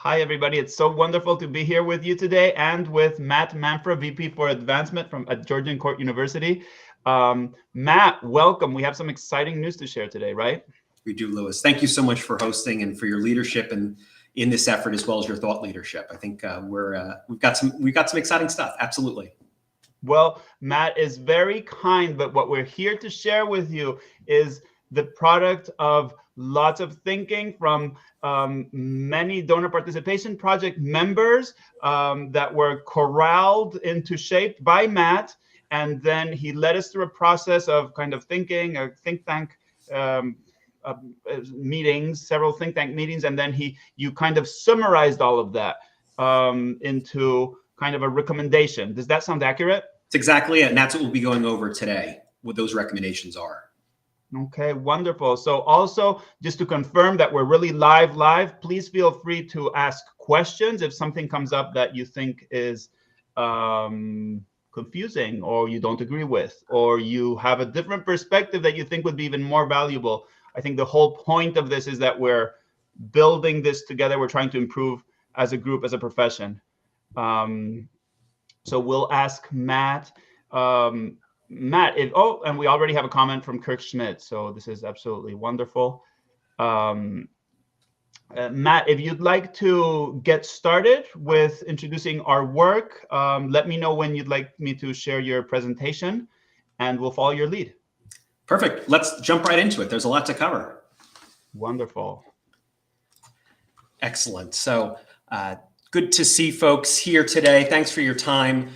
Hi, everybody. It's so wonderful to be here with you today and with Matt Manfra, VP for Advancement at Georgian Court University. Matt, welcome. We have some exciting news to share today, right? We do, Louis. Thank you so much for hosting and for your leadership and in this effort, as well as your thought leadership. I think we've got some exciting stuff. Absolutely. Well, Matt is very kind, but what we're here to share with you is the product of lots of thinking from many donor participation project members that were corralled into shape by Matt. And then he led us through a process of kind of thinking, a think tank meetings, several think tank meetings. And then you kind of summarized all of that into kind of a recommendation. Does that sound accurate? It's exactly it. And that's what we'll be going over today, what those recommendations are. Okay, wonderful. So also, just to confirm that we're really live, please feel free to ask questions if something comes up that you think is confusing or you don't agree with, or you have a different perspective that you think would be even more valuable. I think the whole point of this is that we're building this together. We're trying to improve as a group, as a profession. So we'll ask Matt. Matt, and we already have a comment from Kirk Schmidt, so this is absolutely wonderful. Matt, if you'd like to get started with introducing our work, let me know when you'd like me to share your presentation, and we'll follow your lead. Perfect. Let's jump right into it. There's a lot to cover. Wonderful. Excellent. So good to see folks here today. Thanks for your time.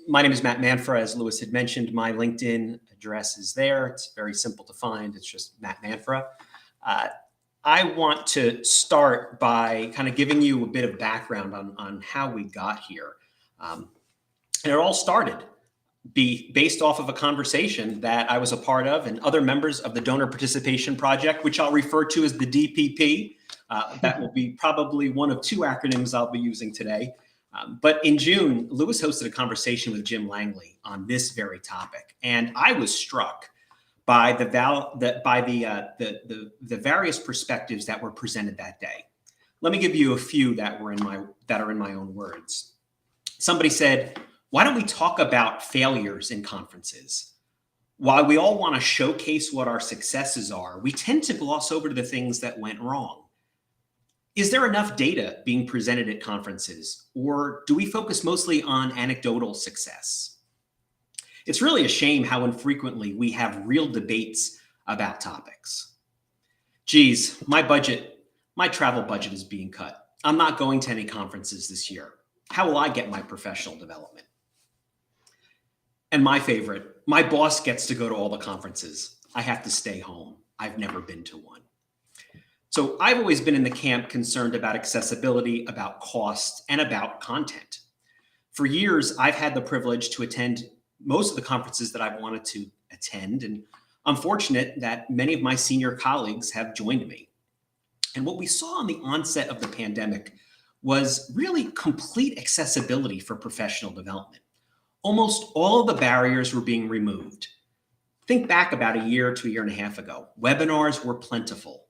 My name is Matt Manfra. As Louis had mentioned, my LinkedIn address is there. It's very simple to find. It's just Matt Manfra. I want to start by kind of giving you a bit of background on how we got here. And it all started based off of a conversation that I was a part of and other members of the Donor Participation Project, which I'll refer to as the DPP. That will be probably one of two acronyms I'll be using today. But in June, Louis hosted a conversation with Jim Langley on this very topic, and I was struck by the various perspectives that were presented that day. Let me give you a few that are in my own words. Somebody said, "Why don't we talk about failures in conferences? While we all want to showcase what our successes are, we tend to gloss over the things that went wrong. Is there enough data being presented at conferences, or do we focus mostly on anecdotal success? It's really a shame how infrequently we have real debates about topics. Geez, my travel budget is being cut. I'm not going to any conferences this year. How will I get my professional development?" And my favorite, "My boss gets to go to all the conferences. I have to stay home. I've never been to one." So I've always been in the camp concerned about accessibility, about cost, and about content. For years, I've had the privilege to attend most of the conferences that I've wanted to attend, and I'm fortunate that many of my senior colleagues have joined me. And what we saw on the onset of the pandemic was really complete accessibility for professional development. Almost all of the barriers were being removed. Think back about a year to a year and a half ago. Webinars were plentiful.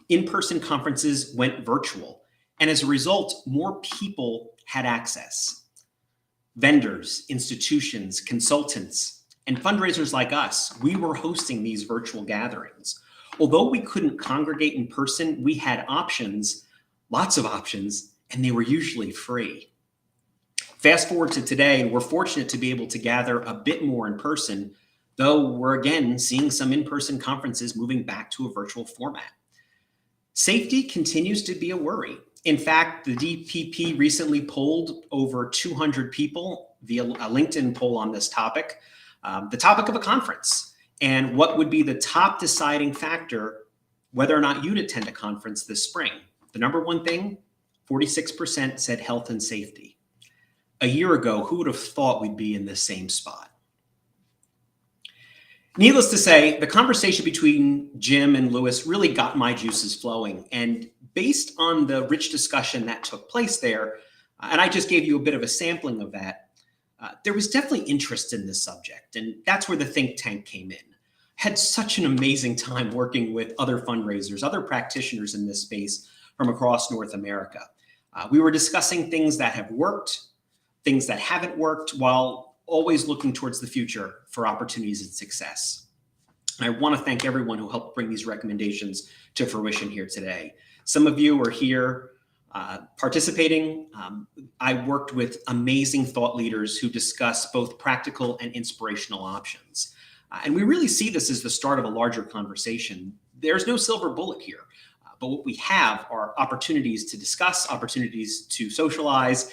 In-person conferences went virtual, and as a result, more people had access. Vendors, institutions, consultants, and fundraisers like us, we were hosting these virtual gatherings. Although we couldn't congregate in person, we had options, lots of options, and they were usually free. Fast forward to today, and we're fortunate to be able to gather a bit more in person, though we're again seeing some in-person conferences moving back to a virtual format. Safety continues to be a worry. In fact, the DPP recently polled over 200 people via a LinkedIn poll on this topic, the topic of a conference, and what would be the top deciding factor whether or not you'd attend a conference this spring. The number one thing, 46% said health and safety. A year ago, who would have thought we'd be in this same spot? Needless to say, the conversation between Jim and Louis really got my juices flowing. And based on the rich discussion that took place there, and I just gave you a bit of a sampling of that, there was definitely interest in this subject. And that's where the think tank came in. Had such an amazing time working with other fundraisers, other practitioners in this space from across North America. We were discussing things that have worked, things that haven't worked, while always looking towards the future for opportunities and success. And I want to thank everyone who helped bring these recommendations to fruition here today. Some of you are here participating. I worked with amazing thought leaders who discuss both practical and inspirational options. And we really see this as the start of a larger conversation. There's no silver bullet here, but what we have are opportunities to discuss, opportunities to socialize,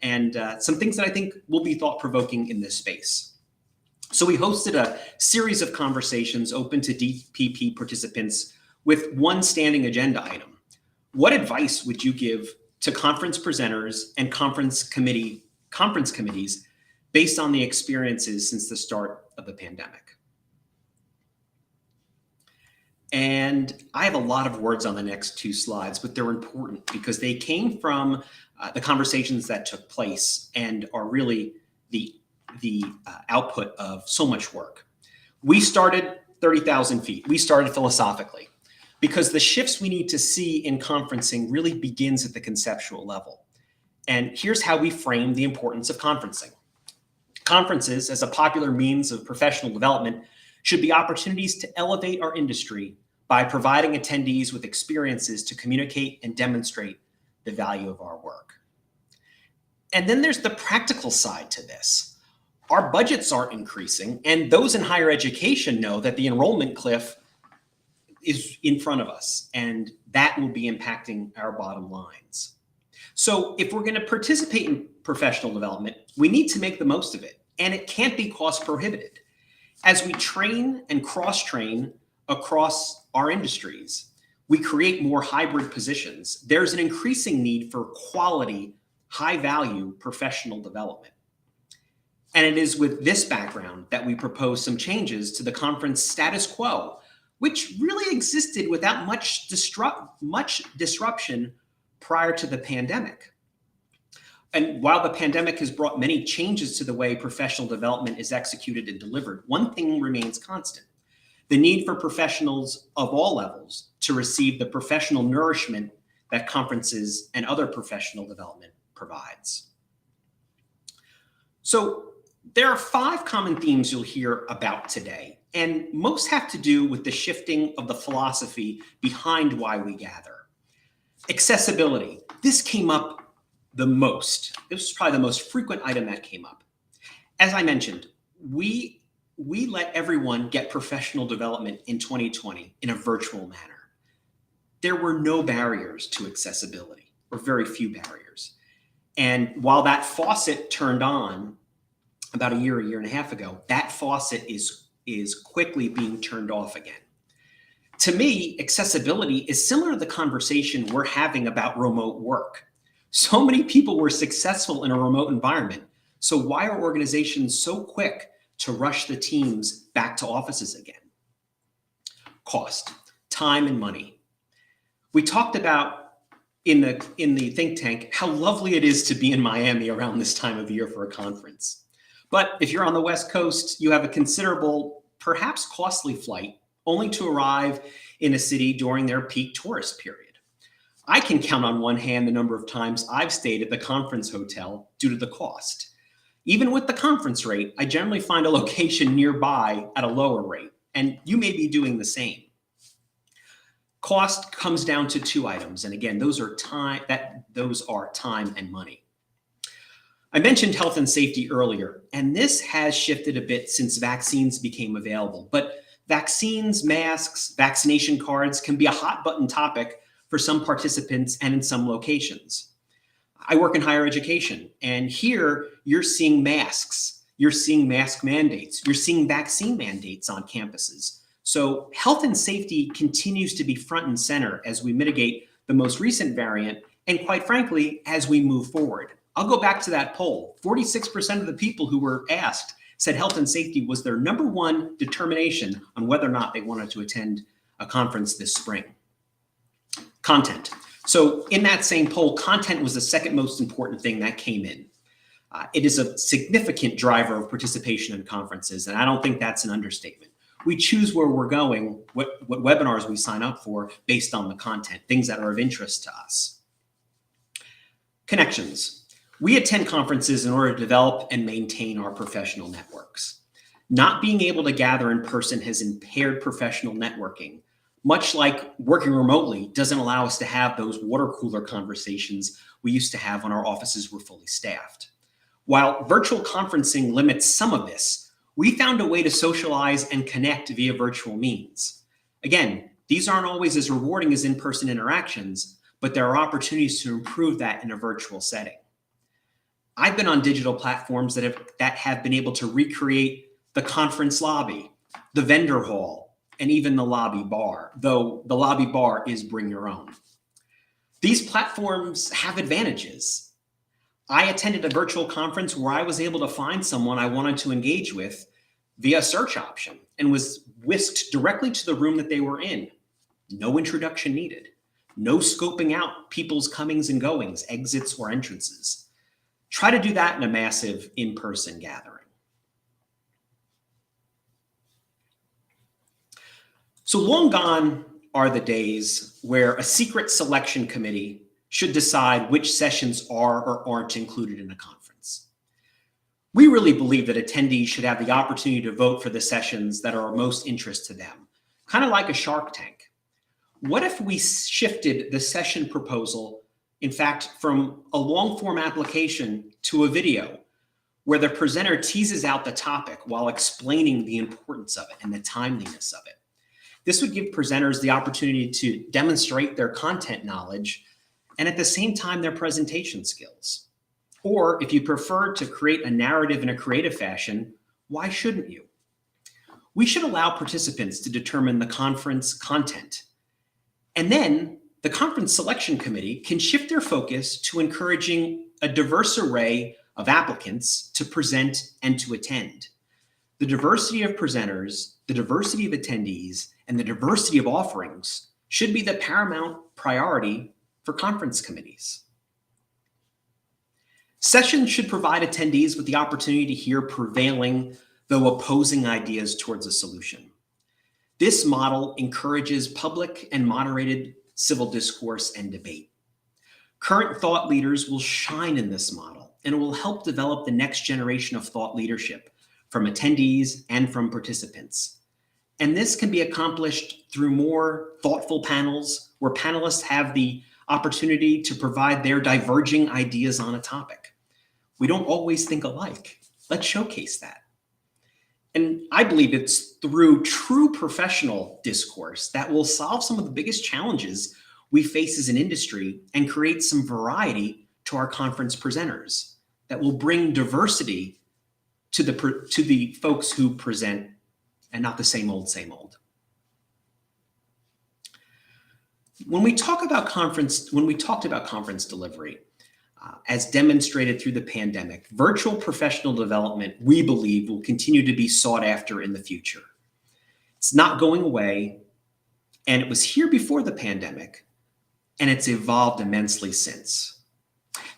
and some things that I think will be thought-provoking in this space. So we hosted a series of conversations open to DPP participants with one standing agenda item. What advice would you give to conference presenters and conference committees based on the experiences since the start of the pandemic? And I have a lot of words on the next two slides, but they're important because they came from the conversations that took place and are really the output of so much work. We started 30,000 feet. We started philosophically because the shifts we need to see in conferencing really begins at the conceptual level. And here's how we frame the importance of conferencing. Conferences, as a popular means of professional development, should be opportunities to elevate our industry by providing attendees with experiences to communicate and demonstrate the value of our work. And then there's the practical side to this. Our budgets aren't increasing, and those in higher education know that the enrollment cliff is in front of us, and that will be impacting our bottom lines. So if we're going to participate in professional development, we need to make the most of it, and it can't be cost prohibitive. As we train and cross-train across our industries, we create more hybrid positions. There's an increasing need for quality, high-value professional development. And it is with this background that we propose some changes to the conference status quo, which really existed without much disruption prior to the pandemic. And while the pandemic has brought many changes to the way professional development is executed and delivered, one thing remains constant: the need for professionals of all levels to receive the professional nourishment that conferences and other professional development provides. So there are 5 common themes you'll hear about today, and most have to do with the shifting of the philosophy behind why we gather. Accessibility. This came up the most. This was probably the most frequent item that came up. As I mentioned, we let everyone get professional development in 2020 in a virtual manner. There were no barriers to accessibility, or very few barriers. And while that faucet turned on about a year and a half ago, that faucet is quickly being turned off again. To me, accessibility is similar to the conversation we're having about remote work. So many people were successful in a remote environment. So why are organizations so quick to rush the teams back to offices again? Cost, time, and money. We talked about in the think tank how lovely it is to be in Miami around this time of year for a conference. But if you're on the West Coast, you have a considerable, perhaps costly flight only to arrive in a city during their peak tourist period. I can count on one hand the number of times I've stayed at the conference hotel due to the cost. Even with the conference rate, I generally find a location nearby at a lower rate, and you may be doing the same. Cost comes down to 2 items, and again, those are time and money. I mentioned health and safety earlier, and this has shifted a bit since vaccines became available, but vaccines, masks, vaccination cards can be a hot button topic for some participants and in some locations. I work in higher education, and here you're seeing masks, you're seeing mask mandates, you're seeing vaccine mandates on campuses. So health and safety continues to be front and center as we mitigate the most recent variant, and quite frankly, as we move forward. I'll go back to that poll. 46% of the people who were asked said health and safety was their #1 determination on whether or not they wanted to attend a conference this spring. Content. So in that same poll, content was the second most important thing that came in. It is a significant driver of participation in conferences, and I don't think that's an understatement. We choose where we're going, what webinars we sign up for based on the content, things that are of interest to us. Connections. We attend conferences in order to develop and maintain our professional networks. Not being able to gather in person has impaired professional networking, much like working remotely doesn't allow us to have those water cooler conversations we used to have when our offices were fully staffed. While virtual conferencing limits some of this, we found a way to socialize and connect via virtual means. Again, these aren't always as rewarding as in-person interactions, but there are opportunities to improve that in a virtual setting. I've been on digital platforms that have been able to recreate the conference lobby, the vendor hall, and even the lobby bar, though the lobby bar is bring your own. These platforms have advantages. I attended a virtual conference where I was able to find someone I wanted to engage with via search option and was whisked directly to the room that they were in. No introduction needed. No scoping out people's comings and goings, exits or entrances. Try to do that in a massive in-person gathering. So long gone are the days where a secret selection committee should decide which sessions are or aren't included in a conference. We really believe that attendees should have the opportunity to vote for the sessions that are of most interest to them, kind of like a Shark Tank. What if we shifted the session proposal, in fact, from a long form application to a video where the presenter teases out the topic while explaining the importance of it and the timeliness of it? This would give presenters the opportunity to demonstrate their content knowledge and at the same time their presentation skills. Or if you prefer to create a narrative in a creative fashion, why shouldn't you? We should allow participants to determine the conference content. And then the conference selection committee can shift their focus to encouraging a diverse array of applicants to present and to attend. The diversity of presenters, the diversity of attendees, and the diversity of offerings should be the paramount priority for conference committees. Sessions should provide attendees with the opportunity to hear prevailing, though opposing ideas towards a solution. This model encourages public and moderated civil discourse and debate. Current thought leaders will shine in this model, and it will help develop the next generation of thought leadership from attendees and from participants. And this can be accomplished through more thoughtful panels where panelists have the opportunity to provide their diverging ideas on a topic. We don't always think alike. Let's showcase that. And I believe it's through true professional discourse that will solve some of the biggest challenges we face as an industry and create some variety to our conference presenters that will bring diversity to the folks who present and not the same old, same old. When we talked about conference delivery, as demonstrated through the pandemic, virtual professional development, we believe, will continue to be sought after in the future. It's not going away, and it was here before the pandemic, and it's evolved immensely since.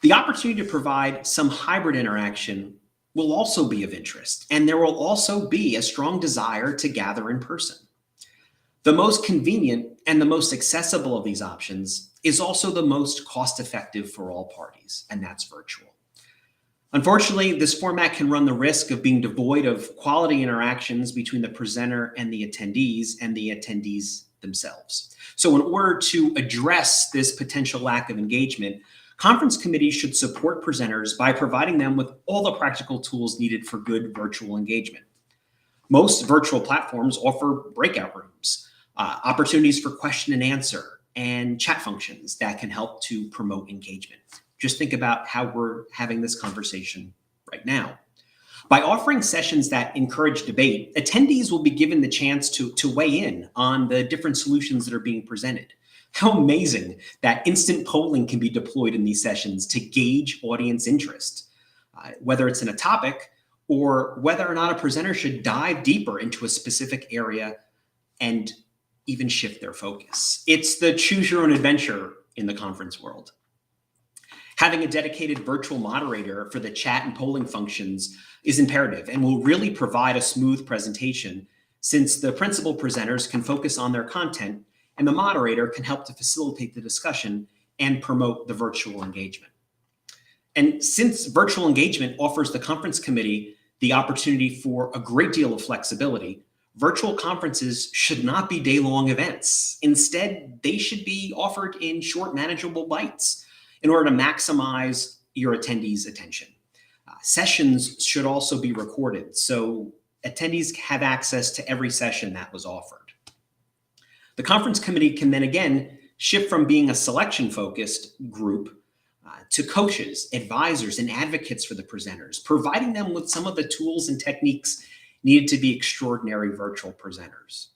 The opportunity to provide some hybrid interaction will also be of interest, and there will also be a strong desire to gather in person. The most convenient and the most accessible of these options is also the most cost-effective for all parties, and that's virtual. Unfortunately, this format can run the risk of being devoid of quality interactions between the presenter and the attendees themselves. So in order to address this potential lack of engagement, conference committees should support presenters by providing them with all the practical tools needed for good virtual engagement. Most virtual platforms offer breakout rooms, opportunities for question and answer, and chat functions that can help to promote engagement. Just think about how we're having this conversation right now. By offering sessions that encourage debate, attendees will be given the chance to weigh in on the different solutions that are being presented. How amazing that instant polling can be deployed in these sessions to gauge audience interest, whether it's in a topic or whether or not a presenter should dive deeper into a specific area and even shift their focus. It's the choose your own adventure in the conference world. Having a dedicated virtual moderator for the chat and polling functions is imperative and will really provide a smooth presentation, since the principal presenters can focus on their content and the moderator can help to facilitate the discussion and promote the virtual engagement. And since virtual engagement offers the conference committee the opportunity for a great deal of flexibility, virtual conferences should not be day-long events. Instead, they should be offered in short, manageable bites in order to maximize your attendees' attention. Sessions should also be recorded, so attendees have access to every session that was offered. The conference committee can then again shift from being a selection-focused group to coaches, advisors, and advocates for the presenters, providing them with some of the tools and techniques needed to be extraordinary virtual presenters.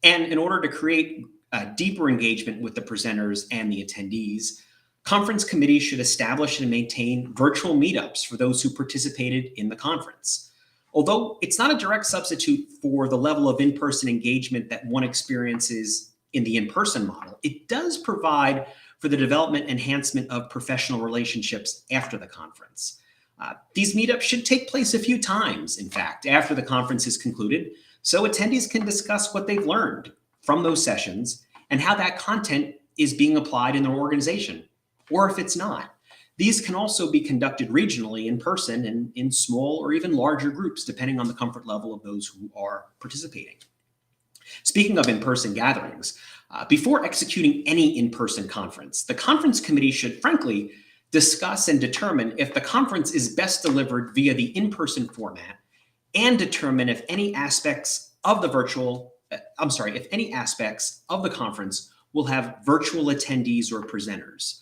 And in order to create a deeper engagement with the presenters and the attendees, conference committees should establish and maintain virtual meetups for those who participated in the conference. Although it's not a direct substitute for the level of in-person engagement that one experiences in the in-person model, it does provide for the development and enhancement of professional relationships after the conference. These meetups should take place a few times, in fact, after the conference is concluded, so attendees can discuss what they've learned from those sessions and how that content is being applied in their organization, or if it's not. These can also be conducted regionally in person and in small or even larger groups, depending on the comfort level of those who are participating. Speaking of in-person gatherings, before executing any in-person conference, the conference committee should frankly discuss and determine if the conference is best delivered via the in-person format and determine if any aspects of the conference will have virtual attendees or presenters.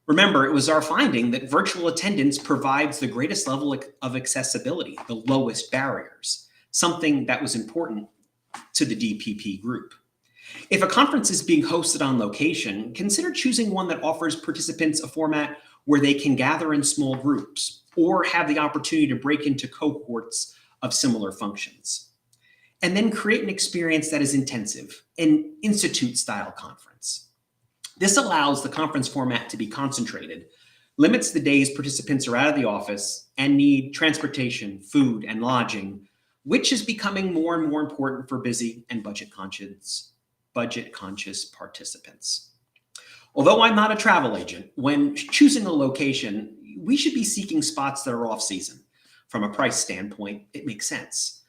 Remember, it was our finding that virtual attendance provides the greatest level of accessibility, the lowest barriers, something that was important to the DPP group. If a conference is being hosted on location, consider choosing one that offers participants a format where they can gather in small groups or have the opportunity to break into cohorts of similar functions. And then create an experience that is intensive, an institute-style conference. This allows the conference format to be concentrated, limits the days participants are out of the office and need transportation, food, and lodging, which is becoming more and more important for busy and budget-conscious participants. Although I'm not a travel agent, when choosing a location, we should be seeking spots that are off-season. From a price standpoint, it makes sense.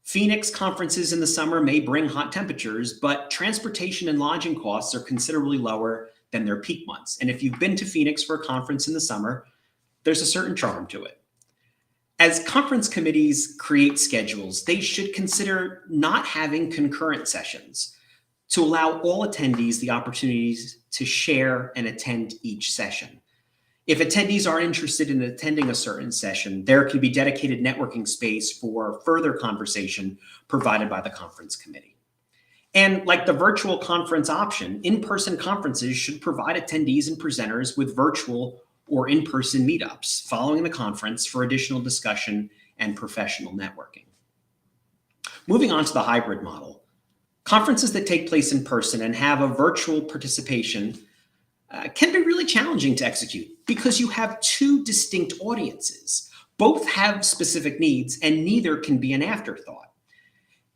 Phoenix conferences in the summer may bring hot temperatures, but transportation and lodging costs are considerably lower than their peak months. And if you've been to Phoenix for a conference in the summer, there's a certain charm to it. As conference committees create schedules, they should consider not having concurrent sessions to allow all attendees the opportunities to share and attend each session. If attendees are interested in attending a certain session, there can be dedicated networking space for further conversation provided by the conference committee. And like the virtual conference option, in-person conferences should provide attendees and presenters with virtual or in-person meetups following the conference for additional discussion and professional networking. Moving on to the hybrid model, conferences that take place in person and have a virtual participation can be really challenging to execute because you have two distinct audiences. Both have specific needs and neither can be an afterthought.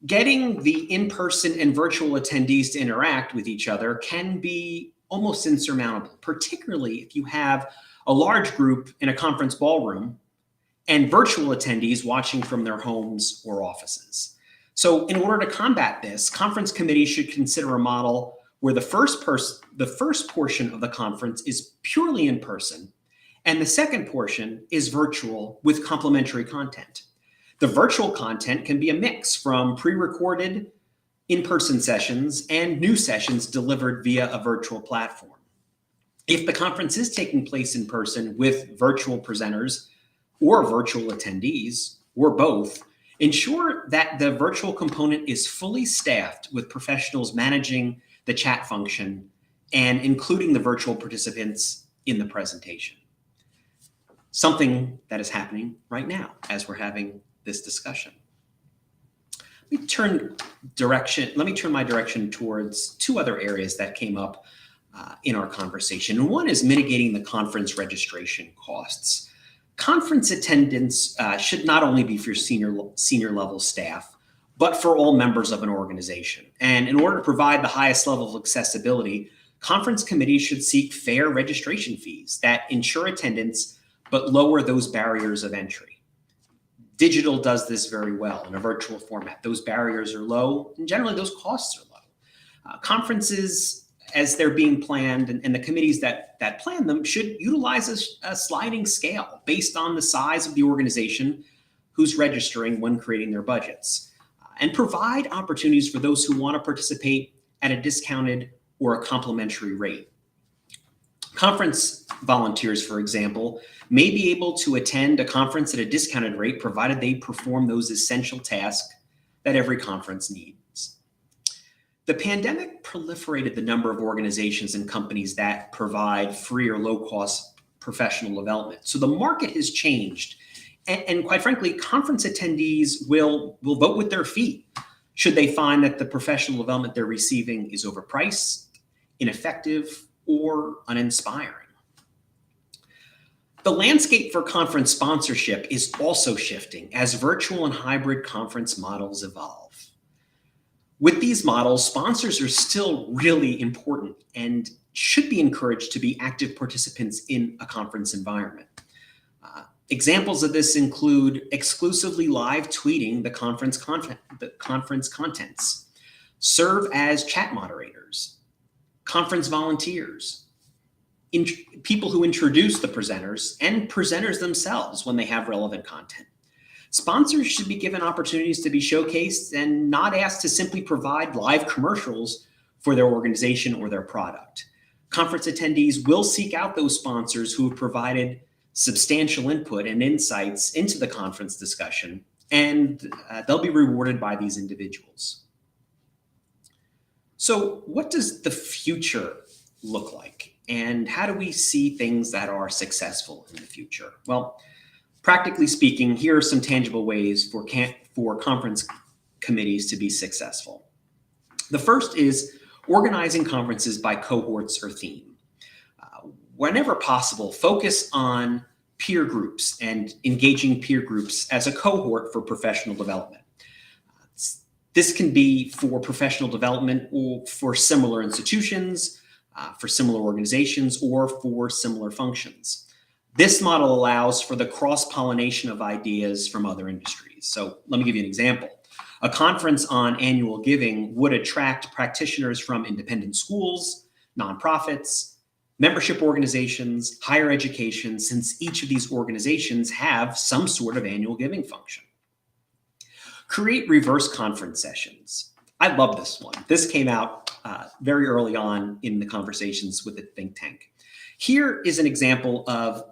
Getting the in-person and virtual attendees to interact with each other can be almost insurmountable, particularly if you have a large group in a conference ballroom and virtual attendees watching from their homes or offices. So in order to combat this, conference committees should consider a model where the first portion of the conference is purely in person, and the second portion is virtual with complementary content. The virtual content can be a mix from pre-recorded in-person sessions and new sessions delivered via a virtual platform. If the conference is taking place in person with virtual presenters or virtual attendees, or both, ensure that the virtual component is fully staffed with professionals managing the chat function and including the virtual participants in the presentation. Something that is happening right now as we're having this discussion. Let me turn my direction towards two other areas that came up in our conversation. And one is mitigating the conference registration costs. Conference attendance should not only be for senior level staff, but for all members of an organization. And in order to provide the highest level of accessibility, conference committees should seek fair registration fees that ensure attendance but lower those barriers of entry. Digital does this very well in a virtual format. Those barriers are low, and generally those costs are low. Conferences, as they're being planned, and the committees that plan them should utilize a sliding scale based on the size of the organization who's registering when creating their budgets, and provide opportunities for those who want to participate at a discounted or a complimentary rate. Conference volunteers, for example, may be able to attend a conference at a discounted rate provided they perform those essential tasks that every conference needs. The pandemic proliferated the number of organizations and companies that provide free or low-cost professional development. So the market has changed. And quite frankly, conference attendees will vote with their feet should they find that the professional development they're receiving is overpriced, ineffective, or uninspiring. The landscape for conference sponsorship is also shifting as virtual and hybrid conference models evolve. With these models, sponsors are still really important and should be encouraged to be active participants in a conference environment. Examples of this include exclusively live tweeting the conference contents, serve as chat moderators, conference volunteers, people who introduce the presenters, and presenters themselves when they have relevant content. Sponsors should be given opportunities to be showcased and not asked to simply provide live commercials for their organization or their product. Conference attendees will seek out those sponsors who have provided substantial input and insights into the conference discussion, and they'll be rewarded by these individuals. So what does the future look like? And how do we see things that are successful in the future? Well, practically speaking, here are some tangible ways for conference committees to be successful. The first is organizing conferences by cohorts or theme. Whenever possible, focus on peer groups and engaging peer groups as a cohort for professional development. This can be for professional development or for similar institutions, for similar organizations, or for similar functions. This model allows for the cross-pollination of ideas from other industries. So let me give you an example. A conference on annual giving would attract practitioners from independent schools, nonprofits, membership organizations, higher education, since each of these organizations have some sort of annual giving function. Create reverse conference sessions. I love this one. This came out very early on in the conversations with the think tank. Here is an example of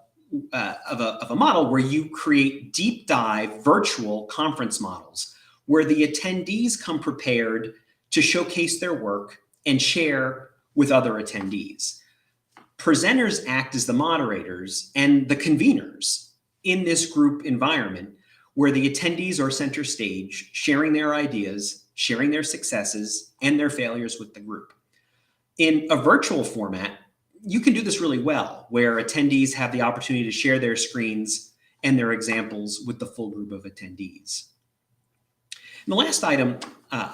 a model where you create deep dive virtual conference models where the attendees come prepared to showcase their work and share with other attendees. Presenters act as the moderators and the conveners in this group environment where the attendees are center stage, sharing their ideas, sharing their successes and their failures with the group. In a virtual format, you can do this really well, where attendees have the opportunity to share their screens and their examples with the full group of attendees. And the last item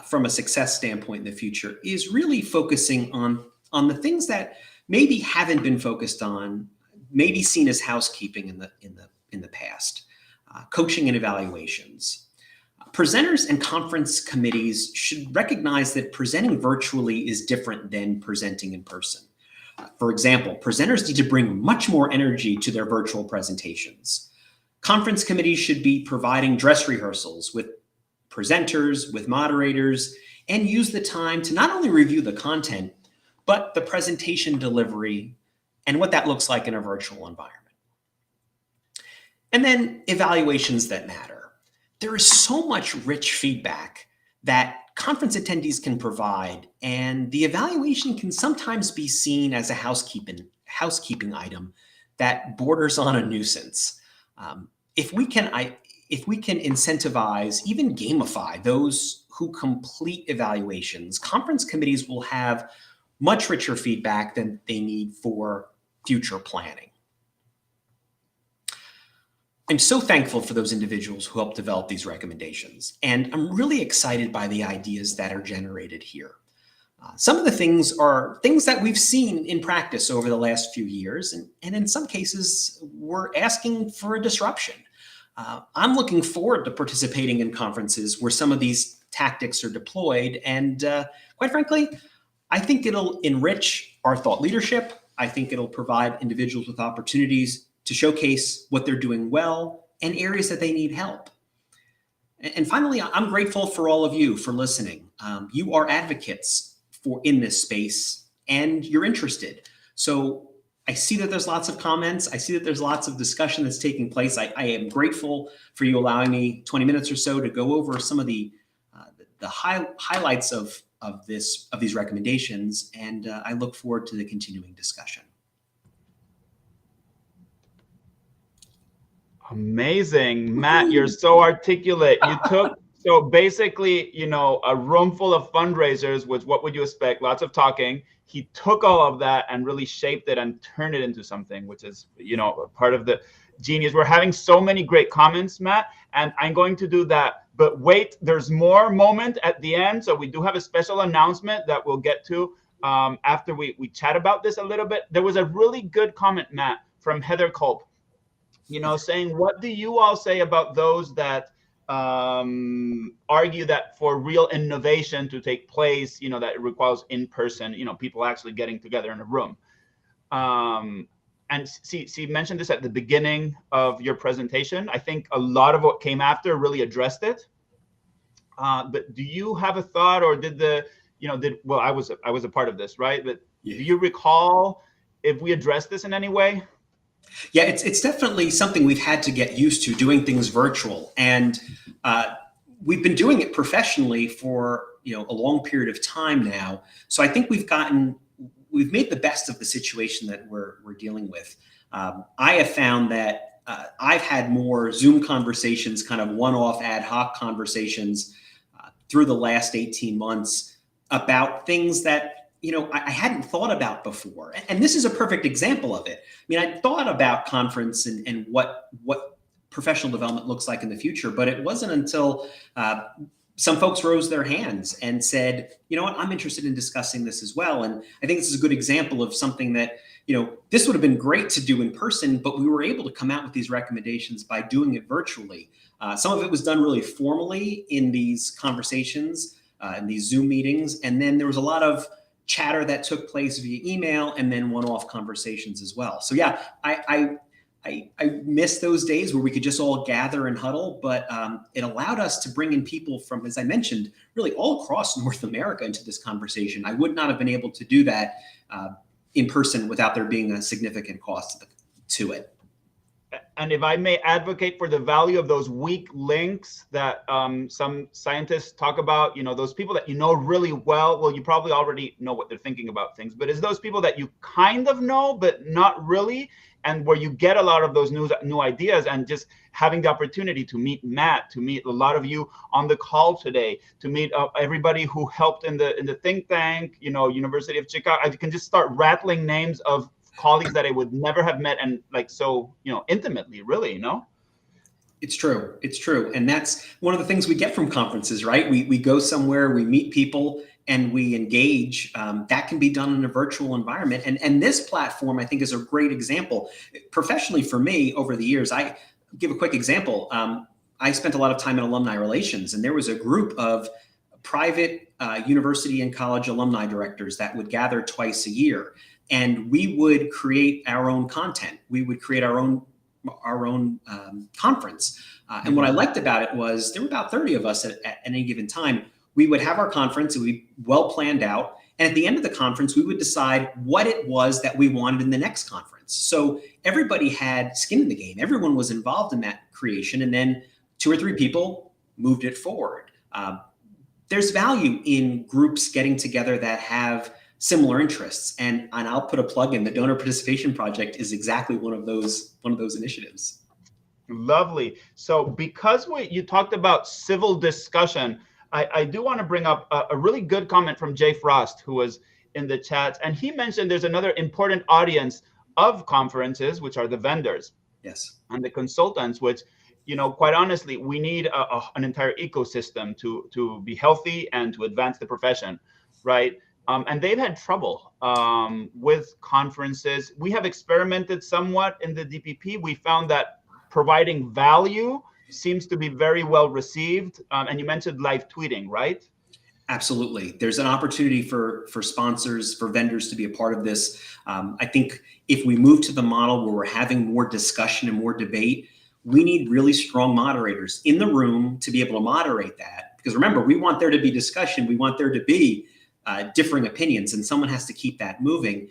from a success standpoint in the future is really focusing on the things that maybe haven't been focused on, maybe seen as housekeeping in the past, coaching and evaluations. Presenters and conference committees should recognize that presenting virtually is different than presenting in person. For example, presenters need to bring much more energy to their virtual presentations. Conference committees should be providing dress rehearsals with presenters, with moderators, and use the time to not only review the content, but the presentation delivery and what that looks like in a virtual environment. And then evaluations that matter. There is so much rich feedback that conference attendees can provide, and the evaluation can sometimes be seen as a housekeeping item that borders on a nuisance. If we can incentivize, even gamify those who complete evaluations, conference committees will have much richer feedback than they need for future planning. I'm so thankful for those individuals who helped develop these recommendations, and I'm really excited by the ideas that are generated here. Some of the things are things that we've seen in practice over the last few years, and in some cases, we're asking for a disruption. I'm looking forward to participating in conferences where some of these tactics are deployed, and quite frankly, I think it'll enrich our thought leadership. I think it'll provide individuals with opportunities to showcase what they're doing well and areas that they need help. And finally, I'm grateful for all of you for listening. You are advocates in this space, and you're interested. So I see that there's lots of comments. I see that there's lots of discussion that's taking place. I am grateful for you allowing me 20 minutes or so to go over some of the highlights of these recommendations, and I look forward to the continuing discussion. Amazing, Matt, you're so articulate. You took, so basically, a room full of fundraisers was, what would you expect? Lots of talking. He took all of that and really shaped it and turned it into something, which is, part of the genius. We're having so many great comments, Matt, and I'm going to do that. But wait, there's more moment at the end. So we do have a special announcement that we'll get to after we chat about this a little bit. There was a really good comment, Matt, from Heather Culp, saying, what do you all say about those that argue that for real innovation to take place, that it requires in person, people actually getting together in a room. And she mentioned this at the beginning of your presentation. I think a lot of what came after really addressed it. But do you have a thought, or well, I was a part of this, right? But yeah. Do you recall if we addressed this in any way? Yeah, it's definitely something we've had to get used to, doing things virtual, and we've been doing it professionally for a long period of time now. So I think we've made the best of the situation that we're dealing with. I have found that I've had more Zoom conversations, kind of one-off ad hoc conversations through the last 18 months about things that I hadn't thought about before. And this is a perfect example of it. I mean, I thought about conference and what professional development looks like in the future, but it wasn't until some folks rose their hands and said, you know what, I'm interested in discussing this as well. And I think this is a good example of something that, this would have been great to do in person, but we were able to come out with these recommendations by doing it virtually. Some of it was done really formally in these conversations, in these Zoom meetings. And then there was a lot of chatter that took place via email, and then one-off conversations as well. So yeah, I miss those days where we could just all gather and huddle, but it allowed us to bring in people from, as I mentioned, really all across North America into this conversation. I would not have been able to do that in person without there being a significant cost to it. And if I may advocate for the value of those weak links that some scientists talk about, those people that really well, you probably already know what they're thinking about things, but it's those people that you kind of know, but not really, and where you get a lot of those new ideas, and just having the opportunity to meet Matt, to meet a lot of you on the call today, to meet everybody who helped in the think tank, University of Chicago. I can just start rattling names of colleagues that I would never have met, and so intimately, really. It's true. It's true. And that's one of the things we get from conferences, right? We go somewhere, we meet people, and we engage. That can be done in a virtual environment. And this platform, I think, is a great example. Professionally, for me, over the years, I give a quick example. I spent a lot of time in alumni relations, and there was a group of private university and college alumni directors that would gather twice a year. And we would create our own content. We would create our own conference. And what I liked about it was there were about 30 of us at any given time. We would have our conference, it would be well planned out. And at the end of the conference, we would decide what it was that we wanted in the next conference. So everybody had skin in the game. Everyone was involved in that creation. And then 2 or 3 people moved it forward. There's value in groups getting together that have similar interests. And I'll put a plug in. The Donor Participation Project is exactly one of those initiatives. Lovely. So because you talked about civil discussion, I do want to bring up a really good comment from Jay Frost, who was in the chat. And he mentioned there's another important audience of conferences, which are the vendors. Yes. And the consultants, which, quite honestly, we need an entire ecosystem to be healthy and to advance the profession, right? and they've had trouble with conferences. We have experimented somewhat in the DPP. We found that providing value seems to be very well received. And you mentioned live tweeting, right? Absolutely. There's an opportunity for sponsors, for vendors to be a part of this. I think if we move to the model where we're having more discussion and more debate, we need really strong moderators in the room to be able to moderate that. Because remember, we want there to be discussion. We want there to be differing opinions, and someone has to keep that moving.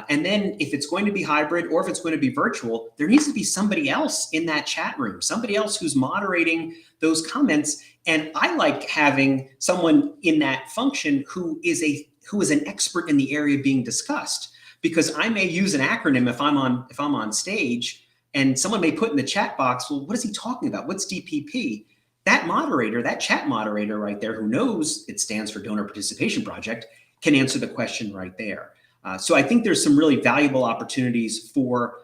And then if it's going to be hybrid or if it's going to be virtual, there needs to be somebody else in that chat room, somebody else who's moderating those comments. And I like having someone in that function who is an expert in the area being discussed, because I may use an acronym if I'm on stage, and someone may put in the chat box, well, what is he talking about? What's DPP? That moderator, that chat moderator right there, who knows it stands for Donor Participation Project, can answer the question right there. So I think there's some really valuable opportunities for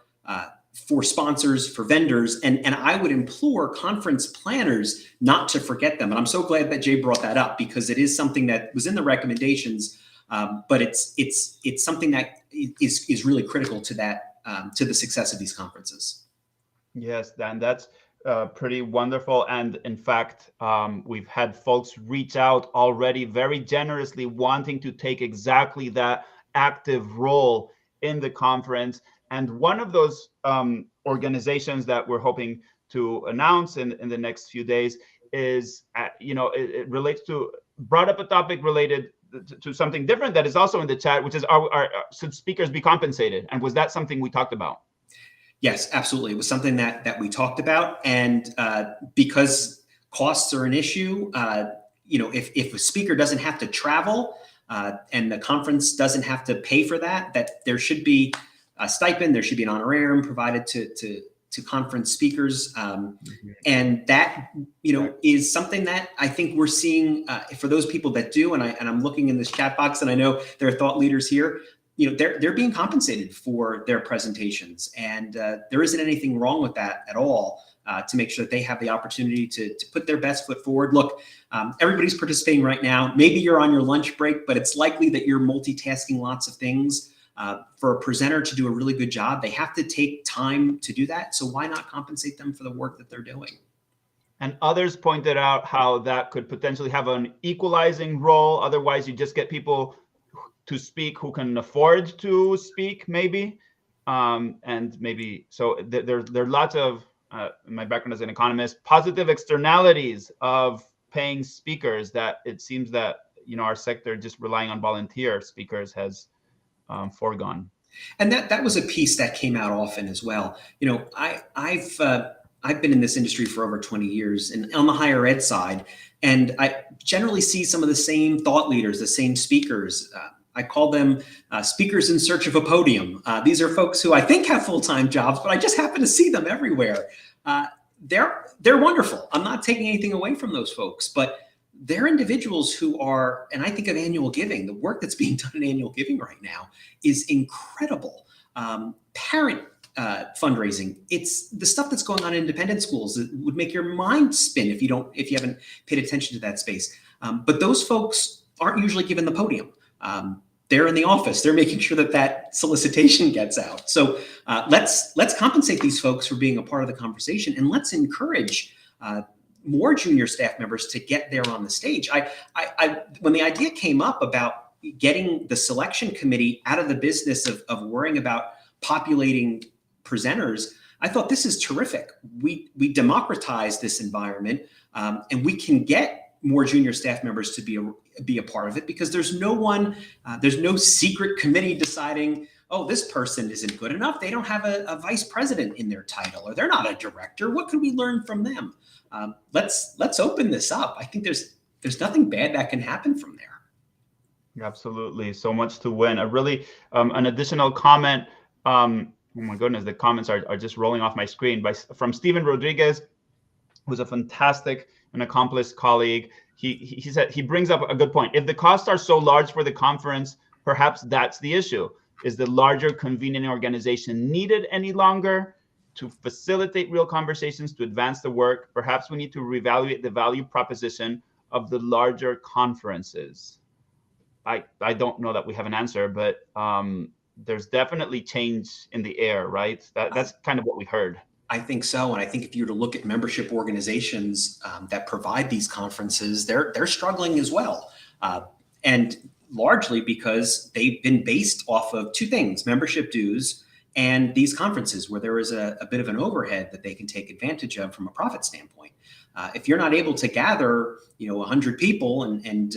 sponsors, for vendors, and I would implore conference planners not to forget them. And I'm so glad that Jay brought that up, because it is something that was in the recommendations, but it's something that is really critical to that to the success of these conferences. Yes, Dan, that's pretty wonderful. And in fact, we've had folks reach out already very generously, wanting to take exactly that active role in the conference. And one of those organizations that we're hoping to announce in the next few days is, it relates to, brought up a topic related to something different that is also in the chat, which is, should speakers be compensated? And was that something we talked about? Yes, absolutely. It was something that we talked about. And because costs are an issue, if a speaker doesn't have to travel, and the conference doesn't have to pay for that there should be a stipend, there should be an honorarium provided to conference speakers. And that, is something that I think we're seeing for those people that do, and I'm looking in this chat box, and I know there are thought leaders here, they're being compensated for their presentations. And there isn't anything wrong with that at all, to make sure that they have the opportunity to put their best foot forward. Look, everybody's participating right now. Maybe you're on your lunch break, but it's likely that you're multitasking lots of things. For a presenter to do a really good job, they have to take time to do that. So why not compensate them for the work that they're doing? And others pointed out how that could potentially have an equalizing role. Otherwise, you just get people to speak who can afford to speak, maybe. And maybe, so there are lots of, my background as an economist, positive externalities of paying speakers, that it seems that, our sector just relying on volunteer speakers has foregone. And that was a piece that came out often as well. I've been in this industry for over 20 years, and on the higher ed side, and I generally see some of the same thought leaders, the same speakers. I call them speakers in search of a podium. These are folks who I think have full-time jobs, but I just happen to see them everywhere. They're wonderful. I'm not taking anything away from those folks, but they're individuals who are, and I think of annual giving, the work that's being done in annual giving right now is incredible. Parent fundraising, it's the stuff that's going on in independent schools that would make your mind spin if you haven't paid attention to that space. But those folks aren't usually given the podium. They're in the office. They're making sure that solicitation gets out. So let's compensate these folks for being a part of the conversation, and let's encourage more junior staff members to get there on the stage. When the idea came up about getting the selection committee out of the business of worrying about populating presenters, I thought this is terrific. We democratize this environment, and we can get more junior staff members to be a part of it, because there's no secret committee deciding, oh, this person isn't good enough. They don't have a vice president in their title, or they're not a director. What can we learn from them? Let's open this up. I think there's nothing bad that can happen from there. Absolutely. So much to win. A really, an additional comment. Oh my goodness, the comments are just rolling off my screen from Steven Rodriguez, who's a fantastic and accomplished colleague. He said, he brings up a good point. If the costs are so large for the conference, perhaps that's the issue. Is the larger convening organization needed any longer to facilitate real conversations, to advance the work? Perhaps we need to reevaluate the value proposition of the larger conferences. I don't know that we have an answer, but there's definitely change in the air, right? That's kind of what we heard. I think so, and I think if you were to look at membership organizations that provide these conferences, they're struggling as well, and largely because they've been based off of two things: membership dues and these conferences, where there is a bit of an overhead that they can take advantage of from a profit standpoint. If you're not able to gather, 100 people and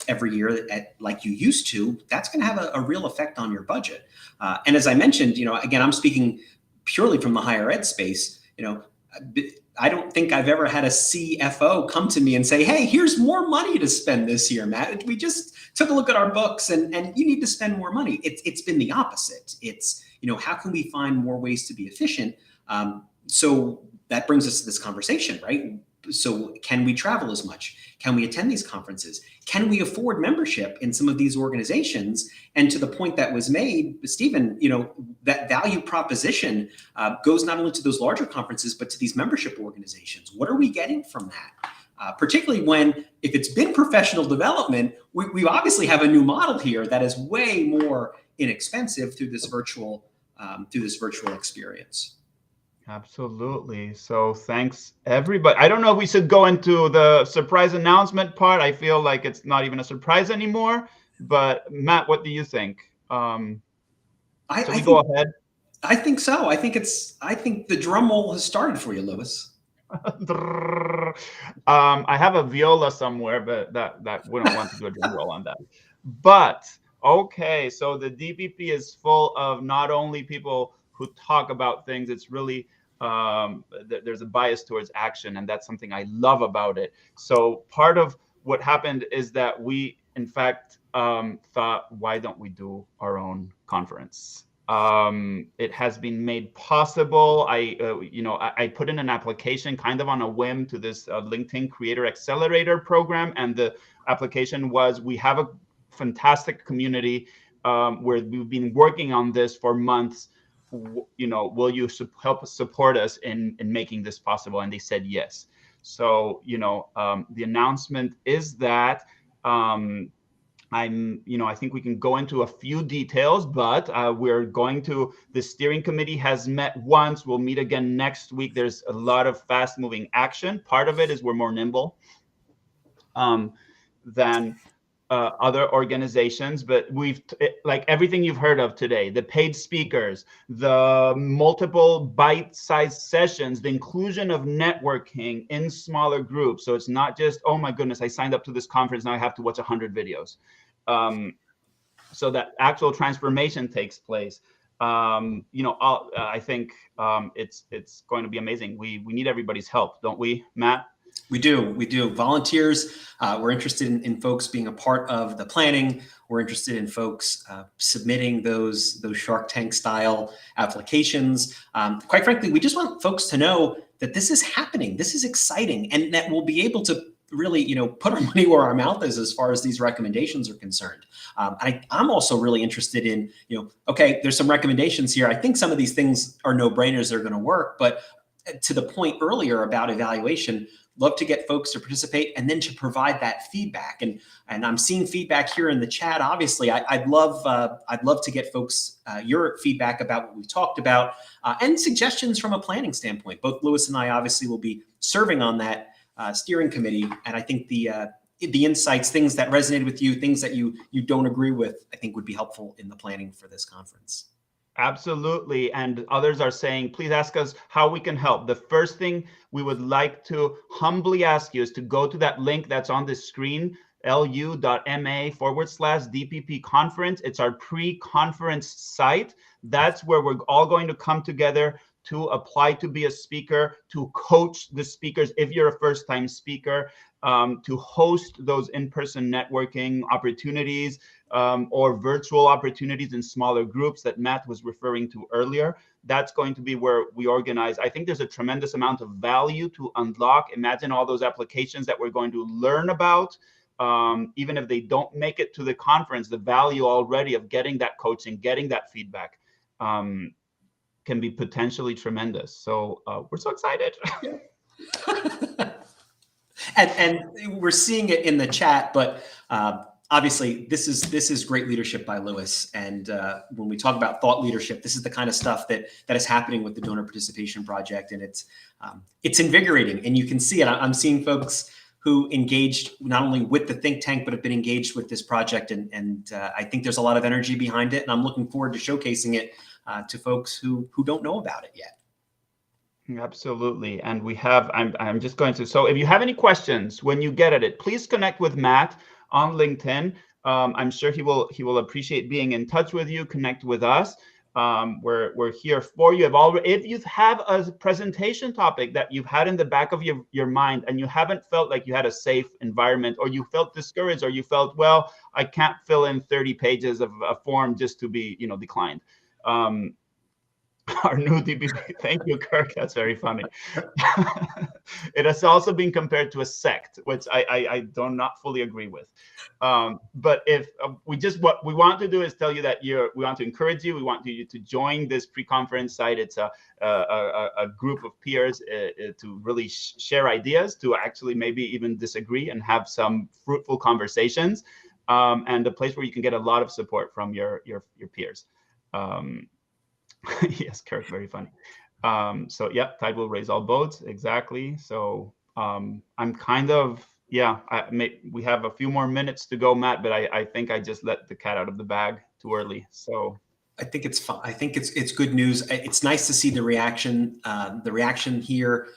every year like you used to, that's going to have a real effect on your budget. And as I mentioned, again, I'm speaking purely from the higher ed space. I don't think I've ever had a CFO come to me and say, "Hey, here's more money to spend this year, Matt. We just took a look at our books and you need to spend more money." It's been the opposite. It's, how can we find more ways to be efficient? So that brings us to this conversation, right? So can we travel as much? Can we attend these conferences? Can we afford membership in some of these organizations? And to the point that was made, Stephen, that value proposition goes not only to those larger conferences, but to these membership organizations. What are we getting from that? Particularly when, if it's been professional development, we obviously have a new model here that is way more inexpensive through this virtual experience. Absolutely. So thanks, everybody. I don't know if we should go into the surprise announcement part. I feel like it's not even a surprise anymore. But Matt, what do you think? Should we go ahead? I think so. I think the drum roll has started for you, Lewis. I have a viola somewhere, but that wouldn't want to do a drum roll on that. But okay, so the DPP is full of not only people who talk about things, it's really there's a bias towards action, and that's something I love about it. So part of what happened is that we, in fact, thought, why don't we do our own conference? It has been made possible. I put in an application kind of on a whim to this LinkedIn Creator Accelerator program, and the application was, we have a fantastic community where we've been working on this for months. Will you help support us in making this possible? And they said yes. So the announcement is that I think we can go into a few details, but the steering committee has met once. We'll meet again next week. There's a lot of fast moving action. Part of it is we're more nimble than other organizations, but like everything you've heard of today, the paid speakers, the multiple bite-sized sessions, the inclusion of networking in smaller groups. So it's not just, oh my goodness, I signed up to this conference, now I have to watch 100 videos. So that actual transformation takes place. I think it's going to be amazing. We need everybody's help, don't we, Matt? We do. Volunteers, we're interested in folks being a part of the planning. We're interested in folks submitting those Shark Tank style applications. Quite frankly, we just want folks to know that this is happening. This is exciting, and that we'll be able to really, put our money where our mouth is as far as these recommendations are concerned. I'm also really interested in, okay, there's some recommendations here. I think some of these things are no-brainers. They're going to work, but to the point earlier about evaluation, love to get folks to participate and then to provide that feedback. And I'm seeing feedback here in the chat. Obviously, I'd love to get folks your feedback about what we talked about and suggestions from a planning standpoint. Both Lewis and I obviously will be serving on that steering committee, and I think the insights, things that resonated with you, things that you don't agree with, I think would be helpful in the planning for this conference. Absolutely. And others are saying, please ask us how we can help. The first thing we would like to humbly ask you is to go to that link that's on the screen, lu.ma/DPP conference. It's our pre-conference site. That's where we're all going to come together to apply to be a speaker, to coach the speakers if you're a first-time speaker, to host those in-person networking opportunities or virtual opportunities in smaller groups that Matt was referring to earlier. That's going to be where we organize. I think there's a tremendous amount of value to unlock. Imagine all those applications that we're going to learn about. Even if they don't make it to the conference, the value already of getting that coaching, getting that feedback can be potentially tremendous. So we're so excited. And we're seeing it in the chat, but obviously, this is great leadership by Lewis. And when we talk about thought leadership, this is the kind of stuff that is happening with the Donor Participation Project, and it's invigorating. And you can see it. I'm seeing folks who engaged not only with the think tank, but have been engaged with this project. And I think there's a lot of energy behind it. And I'm looking forward to showcasing it to folks who don't know about it yet. Absolutely. And we have, I'm just going to, so if you have any questions when you get at it, please connect with Matt on LinkedIn. I'm sure he will appreciate being in touch with you, connect with us. We're here for you. If you have a presentation topic that you've had in the back of your mind and you haven't felt like you had a safe environment, or you felt discouraged, or you felt, well, I can't fill in 30 pages of a form just to be, declined. Our new DPP. Thank you, Kirk. That's very funny. It has also been compared to a sect, which I do not fully agree with. But if what we want to do is tell you that we want to encourage you. We want you to join this pre-conference site. It's a group of peers to really share ideas, to actually maybe even disagree and have some fruitful conversations, and a place where you can get a lot of support from your peers. Yes, Kirk, very funny. So yeah, tide will raise all boats. Exactly. So I'm kind of, yeah, we have a few more minutes to go, Matt, but I think I just let the cat out of the bag too early. So I think it's fun. I think it's good news. It's nice to see the reaction here.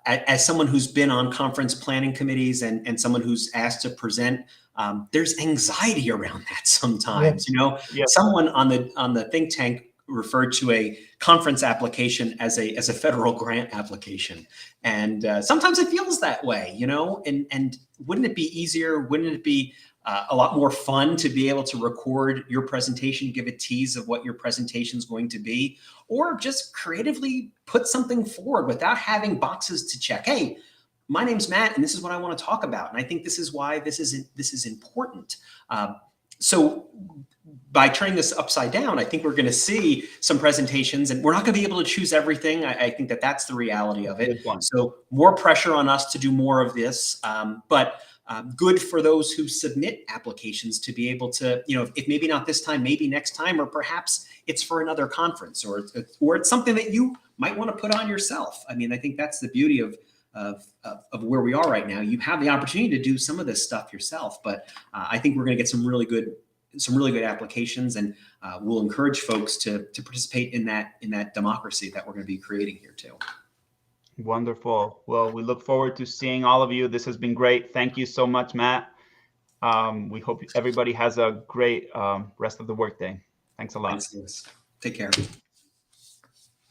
As someone who's been on conference planning committees and someone who's asked to present, there's anxiety around that sometimes. Yes. Yes. Someone on the think tank referred to a conference application as a federal grant application, and sometimes it feels that way, And wouldn't it be easier? Wouldn't it be a lot more fun to be able to record your presentation, give a tease of what your presentation is going to be, or just creatively put something forward without having boxes to check? Hey, my name's Matt, and this is what I want to talk about, and I think this is why this is important. So by turning this upside down, I think we're going to see some presentations, and we're not going to be able to choose everything. I think that's the reality of it. So more pressure on us to do more of this, but good for those who submit applications to be able to, if maybe not this time, maybe next time, or perhaps it's for another conference, or it's something that you might want to put on yourself. I mean, I think that's the beauty of where we are right now. You have the opportunity to do some of this stuff yourself, but I think we're going to get some really good applications, and we'll encourage folks to participate in that democracy that we're going to be creating here too. Wonderful. Well, we look forward to seeing all of you. This has been great. Thank you so much, Matt. We hope everybody has a great rest of the workday. Thanks a lot. Thanks. Take care.